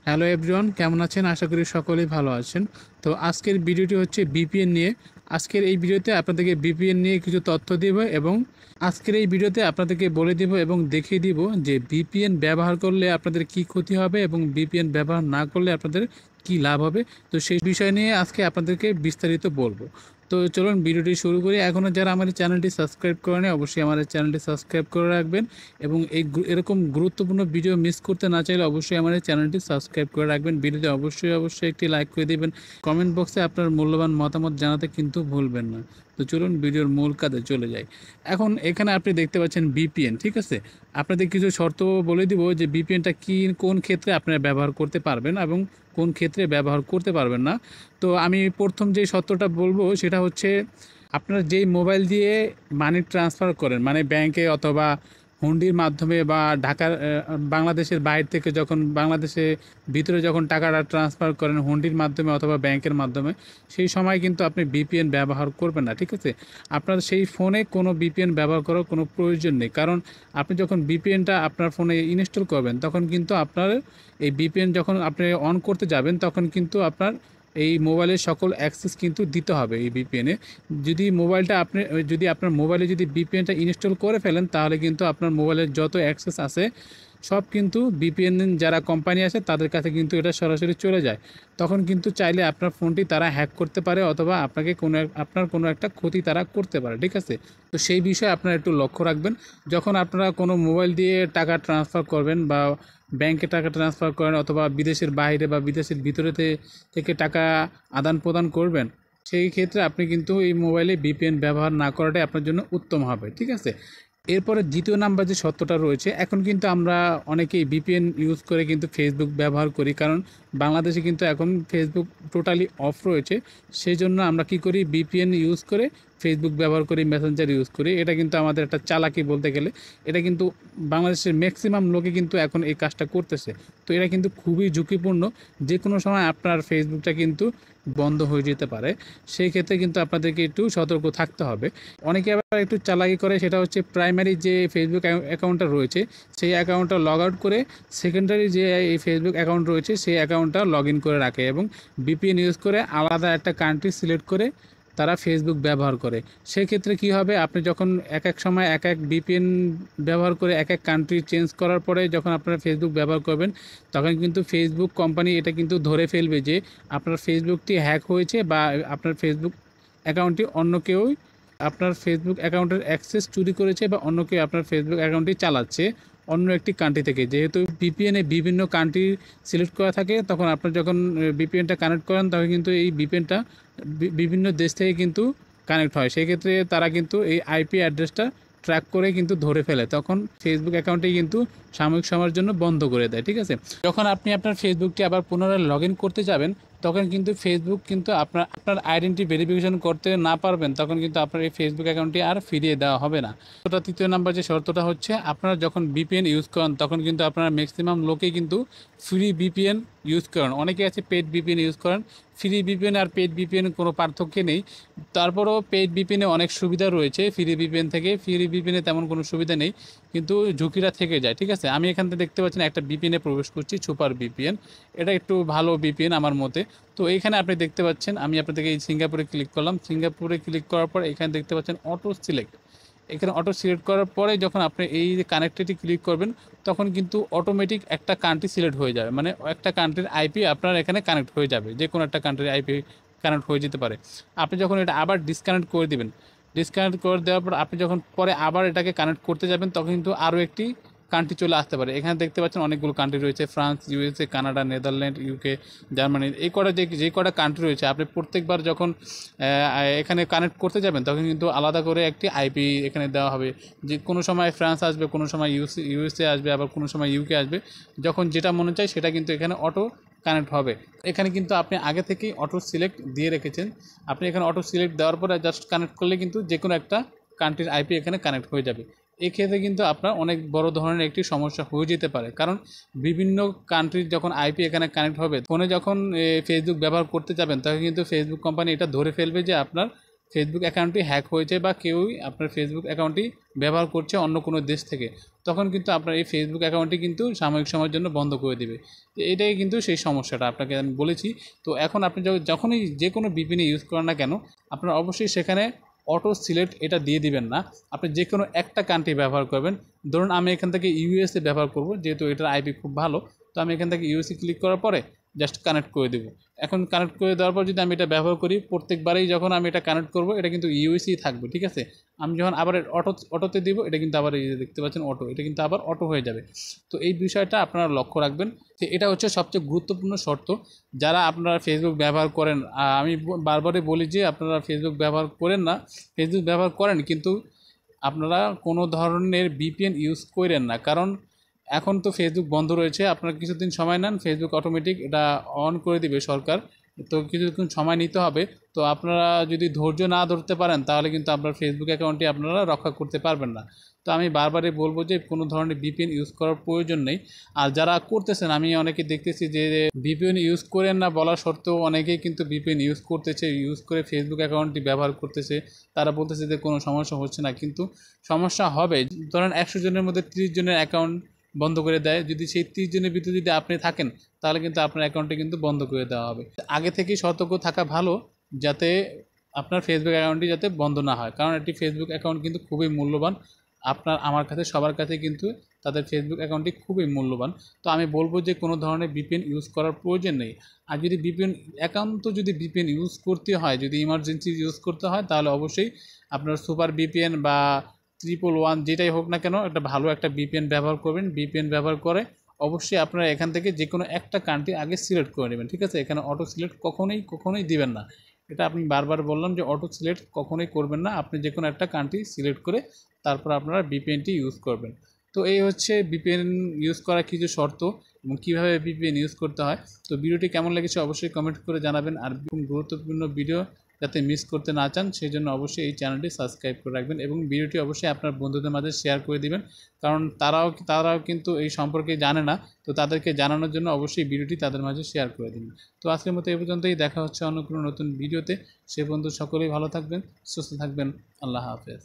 Hello everyone, কেমন আছেন? আশা করি সকলেই ভালো আছেন। তো আজকের ভিডিওটি হচ্ছে বিপিএন নিয়ে। আজকের এই ভিডিওতে আপনাদেরকে বিপিএন নিয়ে কিছু তথ্য দেব এবং আজকের এই ভিডিওতে আপনাদেরকে বলে দিব এবং দেখিয়ে দিব যে বিপিএন ব্যবহার করলে আপনাদের কি ক্ষতি হবে এবং বিপিএন ব্যবহার না করলে আপনাদের কি লাভ হবে। তো সেই বিষয় নিয়ে আজকে আপনাদেরকে বিস্তারিত বলবো। তো চলুন ভিডিওটি শুরু করি। এখনও যারা আমার এই চ্যানেলটি সাবস্ক্রাইব করেনি অবশ্যই আমার এই চ্যানেলটি সাবস্ক্রাইব করে রাখবেন এবং এরকম গুরুত্বপূর্ণ ভিডিও মিস করতে না চাইলে অবশ্যই আমার এই চ্যানেলটি সাবস্ক্রাইব করে রাখবেন। ভিডিওতে অবশ্যই একটি লাইক করে দিবেন। কমেন্ট বক্সে আপনার মূল্যবান মতামত জানাতে কিন্তু ভুলবেন না। তো চলুন ভিডিওর মূল কাজে চলে যাই। এখন এখানে আপনি দেখতে পাচ্ছেন বিপিএন, ঠিক আছে। আপনাদের কিছু শর্ত বলে দিব যে বিপিএনটা কি, কোন ক্ষেত্রে আপনারা ব্যবহার করতে পারবেন এবং কোন ক্ষেত্রে ব্যবহার করতে পারবেন না। তো আমি প্রথম যে শর্তটা বলবো সেটা হচ্ছে, আপনারা যেই মোবাইল দিয়ে মানি ট্রান্সফার করেন, মানে ব্যাংকে অথবা হুন্ডির মাধ্যমে বা বাংলাদেশের বাইরে থেকে যখন বাংলাদেশে ভিতরে যখন টাকাটা ট্রান্সফার করেন হুন্ডির মাধ্যমে অথবা ব্যাংকের মাধ্যমে, সেই সময় কিন্তু আপনি বিপিএন ব্যবহার করবেন না, ঠিক আছে। আপনার সেই ফোনে কোনো বিপিএন ব্যবহার করার কোনো প্রয়োজন নেই, কারণ আপনি যখন বিপিএনটা আপনার ফোনে ইনস্টল করবেন তখন কিন্তু আপনার এই বিপিএন যখন আপনি অন করতে যাবেন তখন কিন্তু আপনার এই মোবাইলের সকল অ্যাক্সেস কিন্তু দিতে হবে এই বিপিএনে। যদি আপনার মোবাইলে যদি বিপিএনটা ইনস্টল করে ফেলেন তাহলে কিন্তু আপনার মোবাইলের যত অ্যাক্সেস আছে সব কিন্তু বিপিএন যারা কোম্পানি আছে তাদের কাছে কিন্তু এটা সরাসরি চলে যায়। তখন কিন্তু চাইলে আপনার ফোনটি তারা হ্যাক করতে পারে অথবা আপনার কোনো একটা ক্ষতি তারা করতে পারে, ঠিক আছে। তো সেই বিষয়ে আপনারা একটু লক্ষ্য রাখবেন। যখন আপনারা কোনো মোবাইল দিয়ে টাকা ট্রান্সফার করবেন বা ব্যাংকে টাকা ট্রান্সফার করেন অথবা বিদেশের বাইরে বা বিদেশের ভিতরে থেকে টাকা আদান প্রদান করবেন, সেই ক্ষেত্রে আপনি কিন্তু এই মোবাইলে বিপিএন ব্যবহার না করাটাই আপনার জন্য উত্তম হবে, ঠিক আছে। এরপরে দ্বিতীয় নাম্বার যে সত্যটা রয়েছে, এখন কিন্তু আমরা অনেকেই বিপিএন ইউজ করে কিন্তু ফেসবুক ব্যবহার করি, কারণ বাংলাদেশে কিন্তু এখন ফেসবুক টোটালি অফ রয়েছে। সেই জন্য আমরা কি করি, বিপিএন ইউজ করে ফেসবুক ব্যবহার করি, মেসেঞ্জার ইউজ করি। এটা কিন্তু আমাদের একটা চালাকি বলতে গেলে। এটা কিন্তু বাংলাদেশের ম্যাক্সিমাম লোকে কিন্তু এখন এই কাজটা করতেছে। তো এটা কিন্তু খুবই ঝুঁকিপূর্ণ। যে কোনো সময় আপনার ফেসবুকটা কিন্তু বন্ধ হয়ে যেতে পারে। সেই ক্ষেত্রে কিন্তু আপনাদেরকে একটু সতর্ক থাকতে হবে। অনেকে আবার একটু চালাকি করে, সেটা হচ্ছে প্রাইমারি যে ফেসবুক অ্যাকাউন্টটা রয়েছে সেই অ্যাকাউন্টটা লগ আউট করে সেকেন্ডারি যে এই ফেসবুক অ্যাকাউন্ট রয়েছে সেই অ্যাকাউন্টটা লগ ইন করে রাখে এবং বিপিএন ইউজ করে আলাদা একটা কান্ট্রি সিলেক্ট করে তারা ফেসবুক ব্যবহার করে। সেক্ষেত্রে কি হবে, আপনি যখন এক এক সময় এক এক বিপিএন ব্যবহার করে এক এক কান্ট্রি চেঞ্জ করার পরে যখন আপনারা ফেসবুক ব্যবহার করবেন তখন কিন্তু ফেসবুক কোম্পানি এটা কিন্তু ধরে ফেলবে যে আপনার ফেসবুকটি হ্যাক হয়েছে বা আপনার ফেসবুক অ্যাকাউন্টটি অন্য কেউ আপনার ফেসবুক অ্যাকাউন্টের অ্যাক্সেস চুরি করেছে বা অন্য কেউ আপনার ফেসবুক অ্যাকাউন্টটি চালাচ্ছে অন্য একটি কান্ট্রি থেকে। যেহেতু বিপিএনে বিভিন্ন কান্ট্রি সিলেক্ট করা থাকে, তখন আপনার যখন বিপিএনটা কানেক্ট করেন তখন কিন্তু এই বিপিএনটা বিভিন্ন দেশ থেকে কিন্তু কানেক্ট হয়। সেই ক্ষেত্রে তারা কিন্তু এই আইপি অ্যাড্রেসটা ট্র্যাক করে কিন্তু ধরে ফেলে, তখন ফেসবুক অ্যাকাউন্টটি কিন্তু সাময়িক সময়ের জন্য বন্ধ করে দেয়, ঠিক আছে। যখন আপনি আপনার ফেসবুকটি আবার পুনরায় লগ ইন করতে যাবেন তখন কিন্তু ফেসবুক কিন্তু আপনার আইডেন্টি ভেরিফিকেশন করতে না পারবেন, তখন কিন্তু আপনার এই ফেসবুক অ্যাকাউন্টটি আর ফিরিয়ে দেওয়া হবে না। ওটা তৃতীয় নাম্বার যে শর্তটা হচ্ছে, আপনারা যখন বিপিএন ইউজ করেন তখন কিন্তু আপনারা ম্যাক্সিমাম লোকেই কিন্তু ফ্রি বিপিএন ইউজ করেন। অনেকে আছে পেড বিপিএন ইউজ করেন। ফ্রি বিপিএন আর পেড বিপিএন কোনো পার্থক্য নেই। তারপরেও পেড বিপিএনে অনেক সুবিধা রয়েছে ফ্রি বিপিএন থেকে। ফ্রি বিপিএনে তেমন কোনো সুবিধা নেই, কিন্তু ঝুঁকিটা থেকে যায়, ঠিক আছে। আমি এখান থেকে দেখতে পাচ্ছেন একটা বিপিএনে প্রবেশ করছি, সুপার বিপিএন। এটা একটু ভালো বিপিএন আমার মতে। তো এইখানে আপনি দেখতে পাচ্ছেন, আমি আপনাদেরকে এই সিঙ্গাপুরে ক্লিক করলাম। সিঙ্গাপুরে ক্লিক করার পর এখানে দেখতে পাচ্ছেন অটো সিলেক্ট। এখানে অটো সিলেক্ট করার পরে যখন আপনি এই যে কানেক্টেডে ক্লিক করবেন তখন কিন্তু অটোমেটিক একটা কান্ট্রি সিলেক্ট হয়ে যাবে, মানে একটা কান্ট্রির আইপি আপনার এখানে কানেক্ট হয়ে যাবে। যে কোনো একটা কান্ট্রির আইপি কানেক্ট হয়ে যেতে পারে। আপনি যখন এটা আবার ডিসকানেক্ট করে দিবেন, ডিসকানেক্ট করে দেওয়ার পর আপনি যখন পরে আবার এটাকে কানেক্ট করতে যাবেন তখন কিন্তু আরও একটি কান্ট্রি চলে আসতে পারে। এখানে দেখতে পাচ্ছেন অনেকগুলো কান্ট্রি রয়েছে, France, USA, Canada, Netherland, UK, Germany. এই কটা যে কটা কান্ট্রি রয়েছে, আপনি প্রত্যেকবার যখন এখানে কানেক্ট করতে যাবেন তখন কিন্তু আলাদা করে একটি আইপি এখানে দেওয়া হবে। যে কোনো সময় ফ্রান্স আসবে, কোনো সময় ইউএসএ আসবে, আবার কোনো সময় ইউকে আসবে। যখন যেটা মনে চায় সেটা কিন্তু এখানে অটো কানেক্ট হবে। এখানে কিন্তু আপনি আগে থেকেই অটো সিলেক্ট দিয়ে রেখেছেন। আপনি এখানে অটো সিলেক্ট দেওয়ার পরে জাস্ট কানেক্ট করলে কিন্তু যে কোনো একটা কান্ট্রির আইপি এখানে কানেক্ট হয়ে যাবে। এক্ষেত্রে কিন্তু আপনার অনেক বড় ধরনের একটি সমস্যা হয়ে যেতে পারে, কারণ বিভিন্ন কান্ট্রির যখন আইপি এখানে কানেক্ট হবে, ফোনে যখন ফেসবুক ব্যবহার করতে যাবেন তখন কিন্তু ফেসবুক কোম্পানি এটা ধরে ফেলবে যে আপনার ফেসবুক অ্যাকাউন্টটি হ্যাক হয়েছে বা কেউই আপনার ফেসবুক অ্যাকাউন্টটি ব্যবহার করছে অন্য কোনো দেশ থেকে। তখন কিন্তু আপনার এই ফেসবুক অ্যাকাউন্টটি কিন্তু সাময়িক সময়ের জন্য বন্ধ করে দেবে। তো এটাই কিন্তু সেই সমস্যাটা আপনাকে আমি বলেছি। তো এখন আপনি যখনই যে কোনো VPN ইউজ করেন না কেন, আপনার অবশ্যই সেখানে অটো সিলেক্ট এটা দিয়ে দিবেন না। আপনি যে কোনো একটা কান্ট্রি ব্যবহার করবেন। ধরুন আমি এখান থেকে USA ব্যবহার করব, যেহেতু এটার আইপি খুব ভালো। তো আমি এখান থেকে USA ক্লিক করার পরে জাস্ট কানেক্ট করে দেবো। এখন কানেক্ট করে দেওয়ার পর যদি আমি এটা ব্যবহার করি, প্রত্যেকবারেই যখন আমি এটা কানেক্ট করব এটা কিন্তু ইউএসই থাকবে, ঠিক আছে। আমি যখন আবার অটোতে দিব, এটা কিন্তু আবার এই যে দেখতে পাচ্ছেন অটো, এটা কিন্তু আবার অটো হয়ে যাবে। তো এই বিষয়টা আপনারা লক্ষ্য রাখবেন যে এটা হচ্ছে সবচেয়ে গুরুত্বপূর্ণ শর্ত। যারা আপনারা ফেসবুক ব্যবহার করেন, আমি বারবারই বলি যে আপনারা ফেসবুক ব্যবহার করেন না, ফেসবুক ব্যবহার করেন কিন্তু আপনারা কোনো ধরনের VPN ইউজ করেন না। কারণ এখন তো ফেসবুক বন্ধ রয়েছে, আপনারা কিছুদিন সময় নেন, ফেসবুক অটোমেটিক এটা অন করে দিবে সরকার। তো কিছুক্ষণ সময় নিতে হবে। তো আপনারা যদি ধৈর্য না ধরতে পারেন তাহলে কিন্তু আপনার ফেসবুক অ্যাকাউন্টটি আপনারা রক্ষা করতে পারবেন না। তো আমি বারবারই বলবো যে কোনো ধরনের VPN ইউজ করার প্রয়োজন নেই। আর যারা করতেছেন, আমি অনেকে দেখতেছি যে VPN ইউজ করেন না বলা সত্ত্বেও অনেকেই কিন্তু VPN ইউজ করতেছে, ইউজ করে ফেসবুক অ্যাকাউন্টটি ব্যবহার করতেছে। তারা বলতেছে যে কোনো সমস্যা হচ্ছে না, কিন্তু সমস্যা হবে। ধরেন 100 জনের মধ্যে 30 জনের অ্যাকাউন্ট বন্ধ করে দেয়। যদি সেই 30 জনের ভিতরে যদি আপনি থাকেন তাহলে কিন্তু আপনার অ্যাকাউন্টটি কিন্তু বন্ধ করে দেওয়া হবে। আগে থেকেই সতর্ক থাকা ভালো, যাতে আপনার ফেসবুক অ্যাকাউন্টটি যাতে বন্ধ না হয়। কারণ একটি ফেসবুক অ্যাকাউন্ট কিন্তু খুবই মূল্যবান। আপনার, আমার কাছে, সবার কাছে কিন্তু তাদের ফেসবুক অ্যাকাউন্টটি খুবই মূল্যবান। তো আমি বলবো যে কোনো ধরনের VPN ইউজ করার প্রয়োজন নেই। আর যদি VPN ইউজ করতে হয়, যদি ইমার্জেন্সি ইউজ করতে হয়, তাহলে অবশ্যই আপনার সুপার VPN বা 111 যেটাই হোক না কেন, একটা ভালো একটা VPN ব্যবহার করবেন। VPN ব্যবহার করে অবশ্যই আপনারা এখান থেকে যে কোনো একটা কান্ট্রি আগে সিলেক্ট করে নেবেন, ঠিক আছে। এখানে অটো সিলেক্ট কখনোই দিবেন না। এটা আপনি বারবার বললাম যে অটো সিলেক্ট কখনোই করবেন না। আপনি যে কোনো একটা কান্ট্রি সিলেক্ট করে তারপর আপনারা VPNটি ইউজ করবেন। তো এই হচ্ছে VPN ইউজ করার কিছু শর্ত এবং কীভাবে VPN ইউজ করতে হয়। তো ভিডিওটি কেমন লেগেছে অবশ্যই কমেন্ট করে জানাবেন। আর গুরুত্বপূর্ণ ভিডিও যাতে মিস করতে না চান সেই জন্য অবশ্যই এই চ্যানেলটি সাবস্ক্রাইব করে রাখবেন এবং ভিডিওটি অবশ্যই আপনার বন্ধুদের মাঝে শেয়ার করে দিবেন। কারণ তারাও কিন্তু এই সম্পর্কে জানে না। তো তাদেরকে জানানোর জন্য অবশ্যই ভিডিওটি তাদের মাঝে শেয়ার করে দিন। তো আজকের মতো এই পর্যন্তই, দেখা হচ্ছে অন্য কোনো নতুন ভিডিওতে। সে পর্যন্ত সকলেই ভালো থাকবেন, সুস্থ থাকবেন। আল্লাহ হাফেজ।